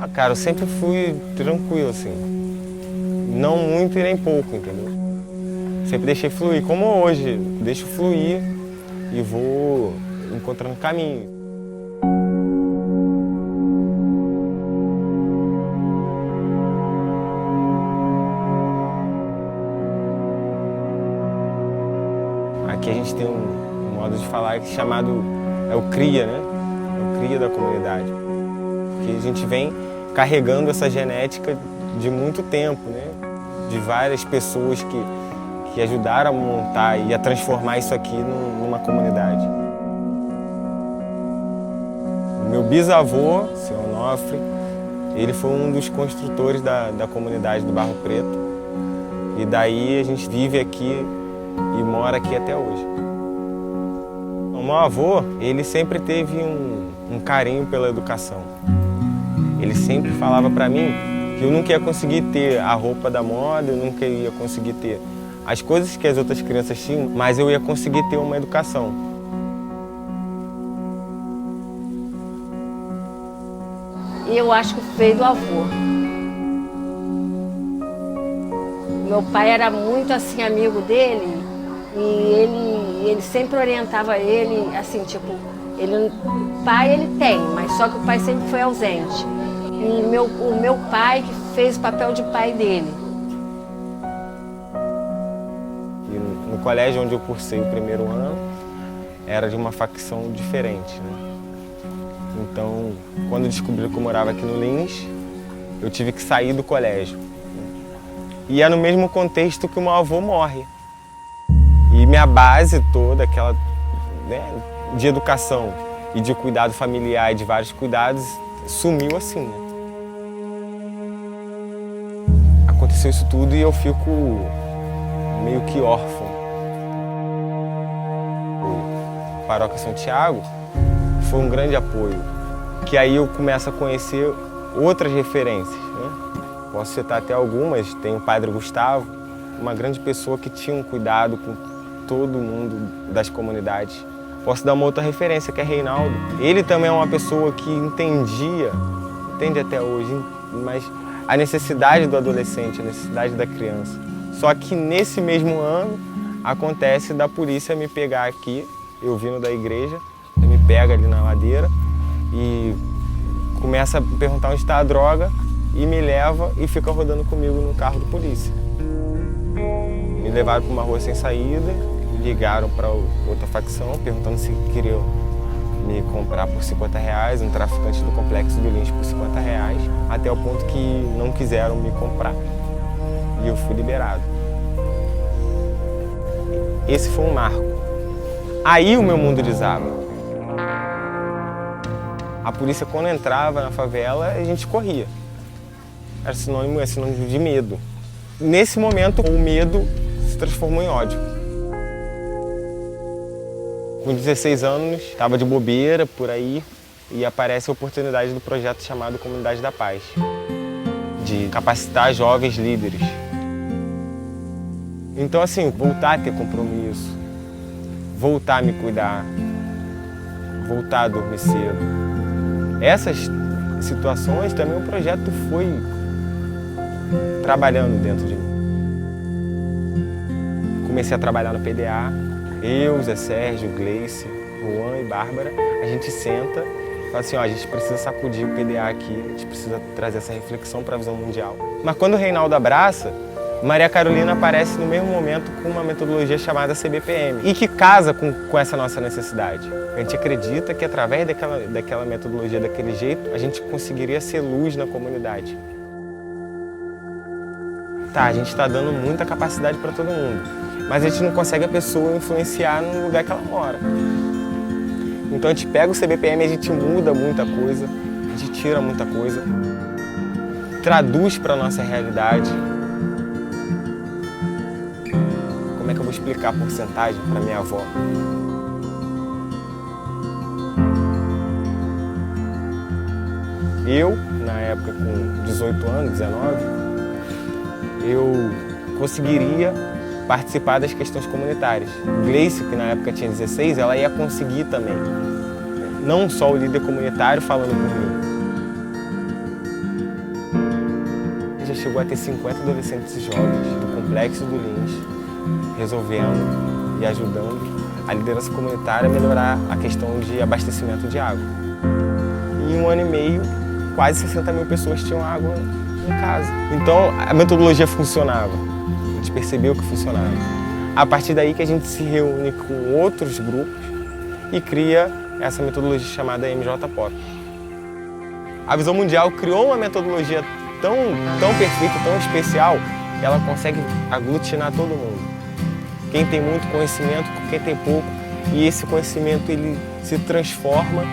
Ah, cara, eu sempre fui tranquilo, assim. Não muito e nem pouco, entendeu? Sempre deixei fluir, como hoje. Deixo fluir e vou encontrando caminho. Aqui a gente tem um modo de falar chamado o cria, né? É o cria da comunidade. Porque a gente vem carregando essa genética de muito tempo, né? De várias pessoas que ajudaram a montar e a transformar isso aqui numa comunidade. O meu bisavô, o Sr. Onofre, ele foi um dos construtores da comunidade do Barro Preto. E daí a gente vive aqui e mora aqui até hoje. O meu avô, ele sempre teve um carinho pela educação. Ele sempre falava para mim que eu nunca ia conseguir ter a roupa da moda, eu nunca ia conseguir ter as coisas que as outras crianças tinham, mas eu ia conseguir ter uma educação. E eu acho que veio do avô. Meu pai era muito assim amigo dele e ele sempre orientava ele assim, tipo, pai ele tem, mas só que o pai sempre foi ausente. E o meu pai que fez o papel de pai dele. E no colégio onde eu cursei o primeiro ano, era de uma facção diferente, né? Então, quando descobriram que eu morava aqui no Lins, eu tive que sair do colégio. E é no mesmo contexto que o meu avô morre. E minha base toda, aquela, né, de educação e de cuidado familiar e de vários cuidados, sumiu assim, né? Aconteceu isso tudo e eu fico meio que órfão. O Paróquia Santiago foi um grande apoio, que aí eu começo a conhecer outras referências, né? Posso citar até algumas, tem o Padre Gustavo, uma grande pessoa que tinha um cuidado com todo mundo das comunidades. Posso dar uma outra referência, que é Reinaldo. Ele também é uma pessoa que entende até hoje, mas a necessidade do adolescente, a necessidade da criança. Só que nesse mesmo ano, acontece da polícia me pegar aqui, eu vindo da igreja, me pega ali na ladeira e começa a perguntar onde está a droga e me leva e fica rodando comigo no carro de polícia. Me levaram para uma rua sem saída, ligaram para outra facção perguntando se queriam me comprar por R$50, um traficante do Complexo do Lins por R$50, até o ponto que não quiseram me comprar. E eu fui liberado. Esse foi um marco. Aí o meu mundo desaba. A polícia, quando entrava na favela, a gente corria. Era sinônimo de medo. Nesse momento, o medo se transformou em ódio. Com 16 anos, estava de bobeira por aí e aparece a oportunidade do projeto chamado Comunidade da Paz, de capacitar jovens líderes. Então, assim, voltar a ter compromisso, voltar a me cuidar, voltar a dormir cedo. Essas situações também o projeto foi trabalhando dentro de mim. Comecei a trabalhar no PDA, eu, Zé Sérgio, Gleice, Juan e Bárbara, a gente senta e fala assim, ó, a gente precisa sacudir o PDA aqui, a gente precisa trazer essa reflexão para a visão mundial. Mas quando o Reinaldo abraça, Maria Carolina aparece no mesmo momento com uma metodologia chamada CBPM e que casa com essa nossa necessidade. A gente acredita que através daquela metodologia, daquele jeito, a gente conseguiria ser luz na comunidade. Tá, a gente está dando muita capacidade para todo mundo, mas a gente não consegue a pessoa influenciar no lugar que ela mora. Então a gente pega o CBPM e a gente muda muita coisa, a gente tira muita coisa, traduz para a nossa realidade. Como é que eu vou explicar a porcentagem para minha avó? Eu, na época com 18 anos, 19, eu conseguiria participar das questões comunitárias. Gleice, que na época tinha 16, ela ia conseguir também. não só o líder comunitário falando por mim. Já chegou a ter 50 adolescentes e jovens do Complexo do Lins, resolvendo e ajudando a liderança comunitária a melhorar a questão de abastecimento de água. Em 1 ano e meio, quase 60 mil pessoas tinham água em casa. Então, a metodologia funcionava. A gente percebeu que funcionava. A partir daí que a gente se reúne com outros grupos e cria essa metodologia chamada MJ-Pop. A Visão Mundial criou uma metodologia tão perfeita, tão especial, ela consegue aglutinar todo mundo. Quem tem muito conhecimento, quem tem pouco, e esse conhecimento ele se transforma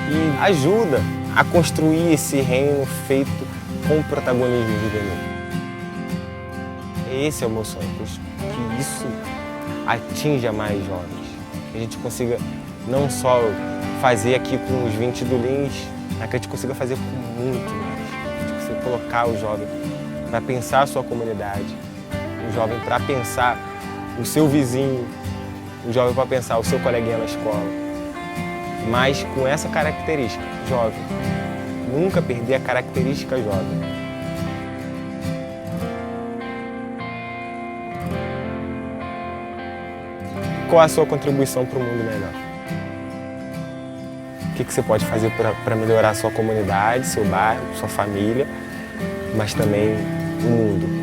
e ajuda a construir esse reino feito com o protagonismo juvenil. Esse é o meu sonho, que isso atinja mais jovens, que a gente consiga não só fazer aqui com os 20 do Lins, mas que a gente consiga fazer com muito mais. A gente consiga colocar o jovem para pensar a sua comunidade, o jovem para pensar o seu vizinho, o jovem para pensar o seu coleguinha na escola. Mas com essa característica, jovem, nunca perder a característica jovem. Qual a sua contribuição para um mundo melhor? O que você pode fazer para melhorar a sua comunidade, seu bairro, sua família, mas também o mundo?